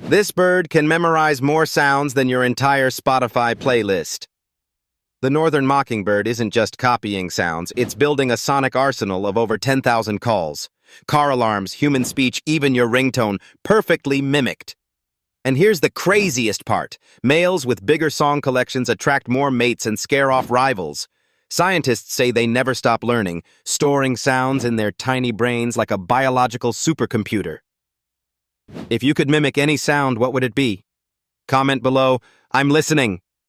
This bird can memorize more sounds than your entire Spotify playlist. The Northern Mockingbird isn't just copying sounds, it's building a sonic arsenal of over 10,000 calls. Car alarms, human speech, even your ringtone, perfectly mimicked. And here's the craziest part. Males with bigger song collections attract more mates and scare off rivals. Scientists say they never stop learning, storing sounds in their tiny brains like a biological supercomputer. If you could mimic any sound, what would it be? Comment below, I'm listening.